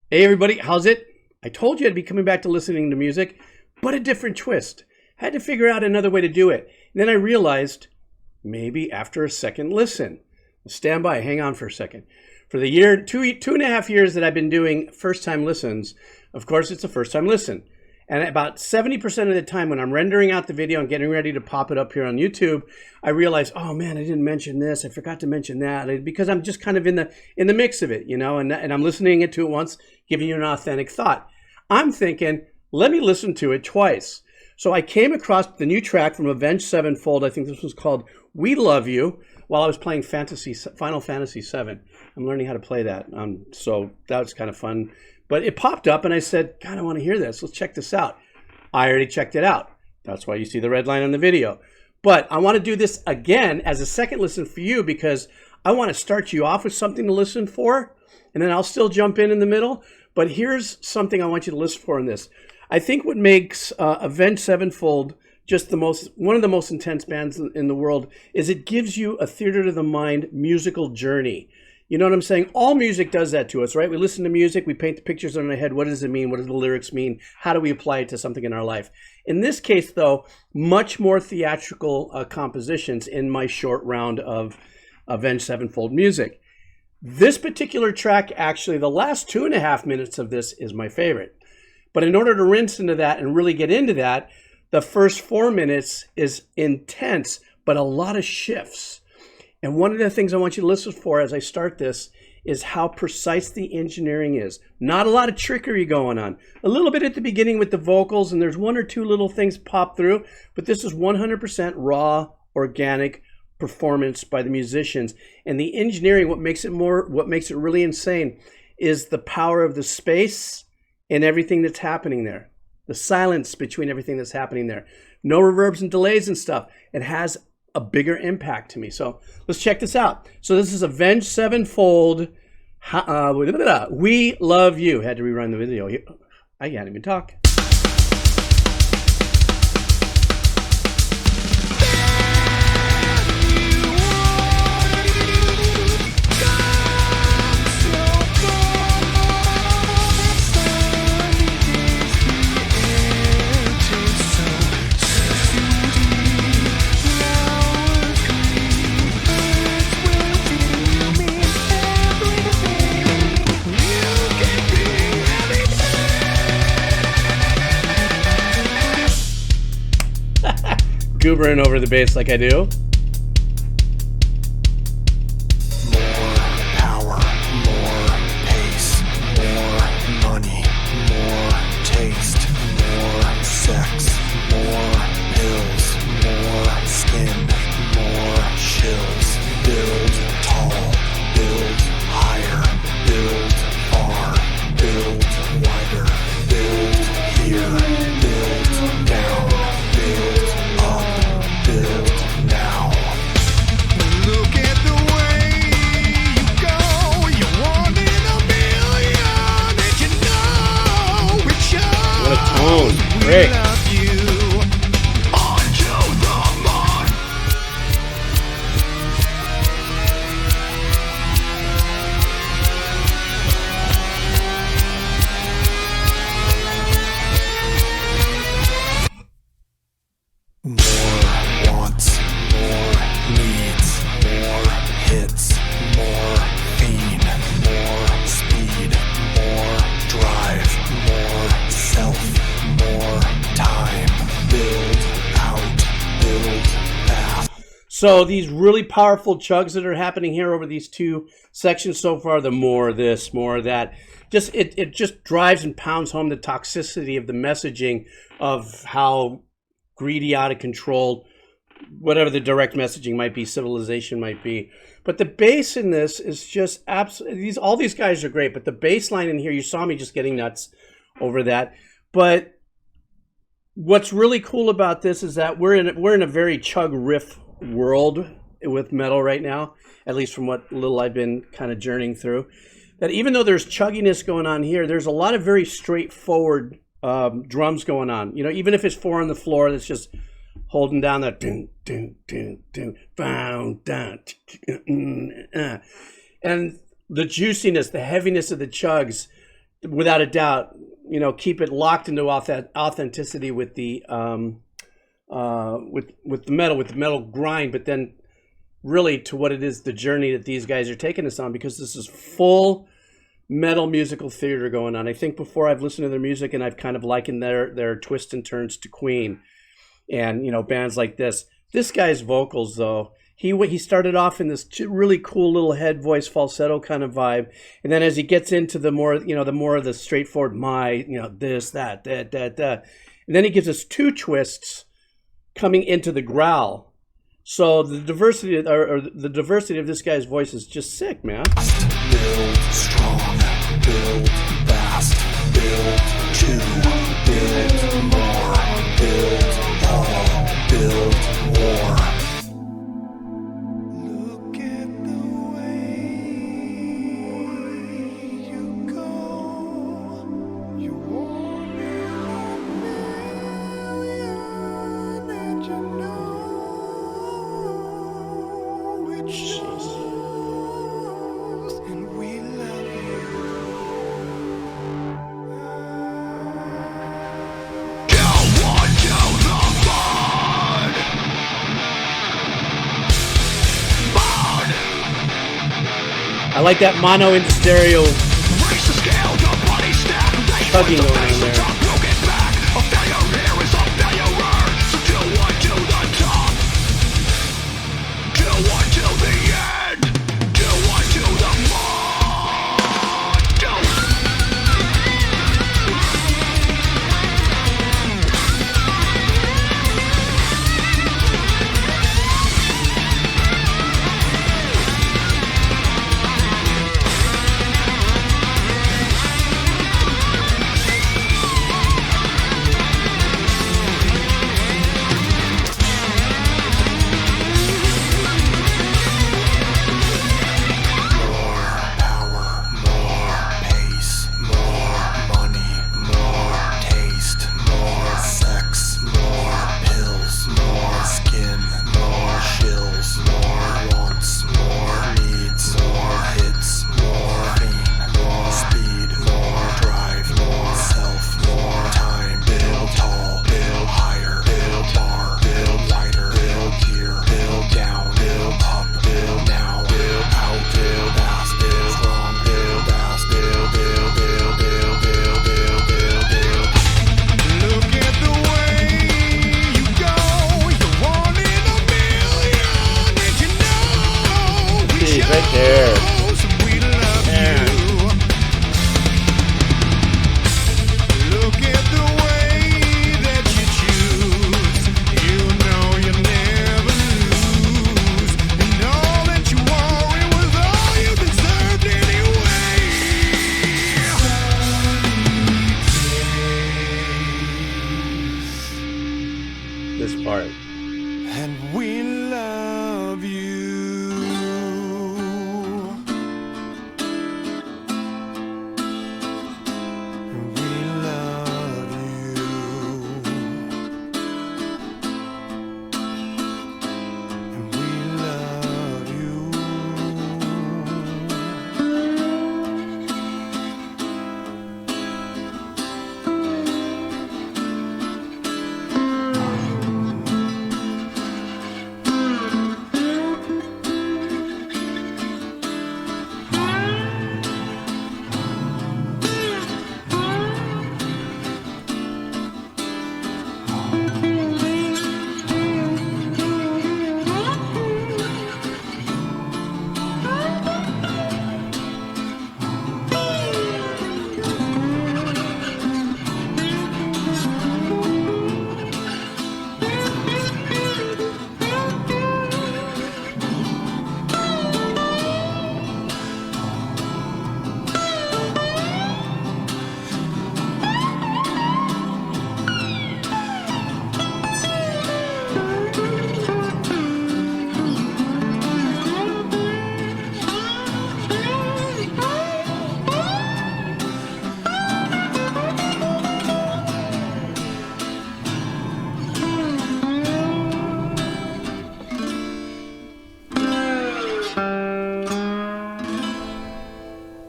Hey everybody, how's it? I told you I'd be coming back to listening to music, but a different twist. Had to figure out another way to do it. And then I realized maybe after a second listen. Stand by, hang on for a second. For the year, two and a half years that I've been doing first time listens, of course it's a first time listen. And about 70% of the time when I'm rendering out the video and getting ready to pop it up here on YouTube, I realize, oh man, I didn't mention this. I forgot to mention that, because I'm just kind of in the mix of it, you know, and I'm listening to it once, giving you an authentic thought. I'm thinking, let me listen to it twice. So I came across the new track from Avenged Sevenfold. I think this was called We Love You, while I was playing Final Fantasy VII. I'm learning how to play that. So that was kind of fun. But it popped up and I said, God, I want to hear this. Let's check this out. I already checked it out. That's why you see the red line on the video. But I want to do this again as a second listen for you, because I want to start you off with something to listen for, and then I'll still jump in the middle. But here's something I want you to listen for in this. I think what makes Avenged Sevenfold just one of the most intense bands in the world is it gives you a theater to the mind musical journey. You know what I'm saying? All music does that to us, right? We listen to music, we paint the pictures in our head. What does it mean? What do the lyrics mean? How do we apply it to something in our life? In this case, though, much more theatrical compositions in my short round of Avenged Sevenfold music. This particular track, actually, the last 2.5 minutes of this is my favorite. But in order to rinse into that and really get into that, the first 4 minutes is intense, but a lot of shifts. And one of the things I want you to listen for as I start this is how precise the engineering is. Not a lot of trickery going on. A little bit at the beginning with the vocals, and there's one or two little things pop through, but this is 100% raw, organic performance by the musicians. And the engineering, what makes it really insane is the power of the space and everything that's happening there. The silence between everything that's happening there. No reverbs and delays and stuff. It has a bigger impact to me. So let's check this out. So this is Avenged Sevenfold. We Love You. Had to rerun the video. I can't even talk. Goobering over the bass like I do. More power, more pace, more money, more taste, more sex, more pills, more skin, more chills. Build tall, build higher, build far, build wider, build here, build down, build up, build now. Look at the way you go. You're one in a million, and you know it shows. What a tone. Great. We love you. Onto the mark. More wants, more needs, more hits, more fiend, more speed, more drive, more self, more time. Build out, build fast. So these really powerful chugs that are happening here over these two sections so far, the more this, more that, just it just drives and pounds home the toxicity of the messaging of how greedy, out of control, whatever the direct messaging might be, civilization might be. But the bass in this is just absolutely, all these guys are great, but the bass line in here, you saw me just getting nuts over that. But what's really cool about this is that we're in a very chug riff world with metal right now, at least from what little I've been kind of journeying through. That even though there's chugginess going on here, there's a lot of very straightforward drums going on. You know, even if it's 4 on the floor, that's just holding down that dun, dun, dun, dun, bound, dun, and the juiciness, the heaviness of the chugs without a doubt, keep it locked into authenticity with the with the metal grind, but then really to what it is, the journey that these guys are taking us on, because this is full metal musical theater going on. I think before I've listened to their music and I've kind of likened their twists and turns to Queen and, bands like this. This guy's vocals, though, he started off in this really cool little head voice falsetto kind of vibe, and then as he gets into the more of the straightforward this, that, and then he gives us two twists coming into the growl. So the diversity of this guy's voice is just sick, man. Build strong, build fast, build two, build more, build all, build war. Look at the way you go. You want million and you know it shows. And we love you. Go on to the bud. Bud. I like that mono into stereo Raise the scale, the body stack. chugging going on there. Broken back. A failure here is a failure. So do one to the top. Do one to the end. Do one to the front. Do. More power, more pace, more money, more taste, more sex, more pills, more skin, more shills, more wants, more needs, more hits, more pain, more speed, more drive, more self, more time. Build tall, build higher, build bar, build wider, build gear, build down, build up, build now, build out, build fast, build strong, build fast, build, build, build, build, build, build, build, build. Look at the way you go. You're one in a million, and you know we Jeez, right there. show we love Yeah. you. Look at the way that you choose. You know you never lose. And all that you wanted was all you deserved anyway. This part. And we love you. And we love you. And we love you.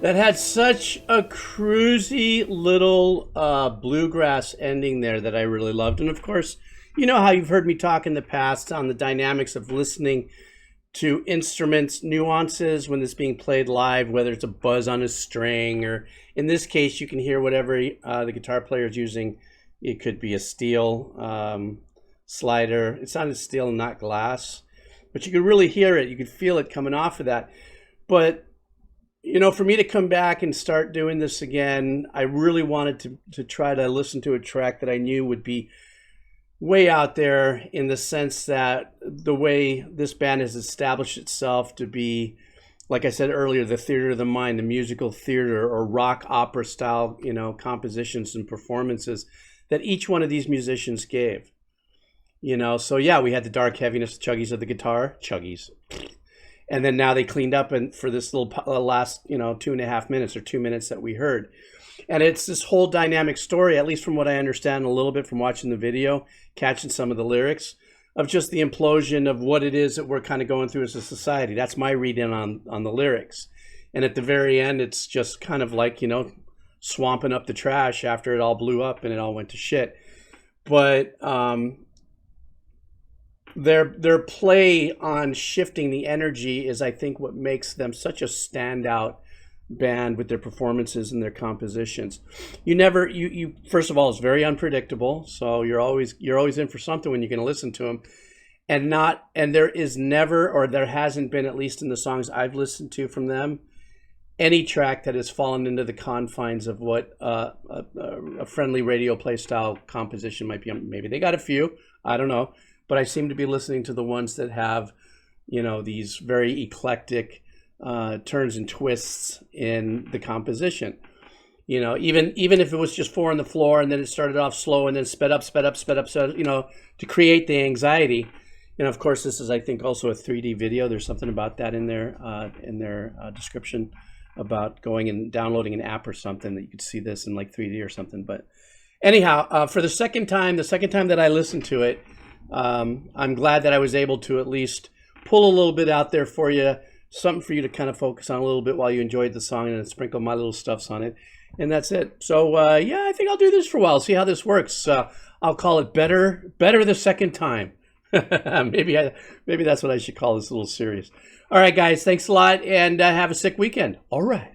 That had such a cruisy little bluegrass ending there that I really loved. And of course, you know how you've heard me talk in the past on the dynamics of listening to instruments, nuances when it's being played live, whether it's a buzz on a string, or in this case, you can hear whatever the guitar player is using. It could be a steel slider. It sounded steel and not glass, but you could really hear it. You could feel it coming off of that. But, you know, for me to come back and start doing this again, I really wanted to try to listen to a track that I knew would be way out there, in the sense that the way this band has established itself to be, like I said earlier, the theater of the mind, the musical theater or rock opera style, you know, compositions and performances that each one of these musicians gave. You know, so yeah, we had the dark heaviness, chuggies of the guitar, chuggies. And then now they cleaned up and for this little last, you know, 2.5 minutes or 2 minutes that we heard. And it's this whole dynamic story, at least from what I understand a little bit from watching the video, catching some of the lyrics, of just the implosion of what it is that we're kind of going through as a society. That's my read-in on the lyrics. And at the very end, it's just kind of like, you know, swamping up the trash after it all blew up and it all went to shit. But their play on shifting the energy is, I think, what makes them such a standout band with their performances and their compositions. You first of all, it's very unpredictable, so you're always in for something when you're going to listen to them, and there is never, or there hasn't been, at least in the songs I've listened to from them, any track that has fallen into the confines of what a friendly radio play style composition might be. Maybe they got a few, I don't know, but I seem to be listening to the ones that have, you know, these very eclectic turns and twists in the composition. You know, even if it was just 4 on the floor and then it started off slow and then sped up, you know, to create the anxiety. And of course, this is, I think, also a 3D video. There's something about that in their description about going and downloading an app or something that you could see this in like 3D or something. But anyhow, for the second time that I listened to it, I'm glad that I was able to at least pull a little bit out there for you, something for you to kind of focus on a little bit while you enjoyed the song, and sprinkle my little stuffs on it. And that's it. So yeah, I think I'll do this for a while, see how this works. I'll call it better the second time. maybe that's what I should call this little series. All right, guys, thanks a lot, and have a sick weekend. All right.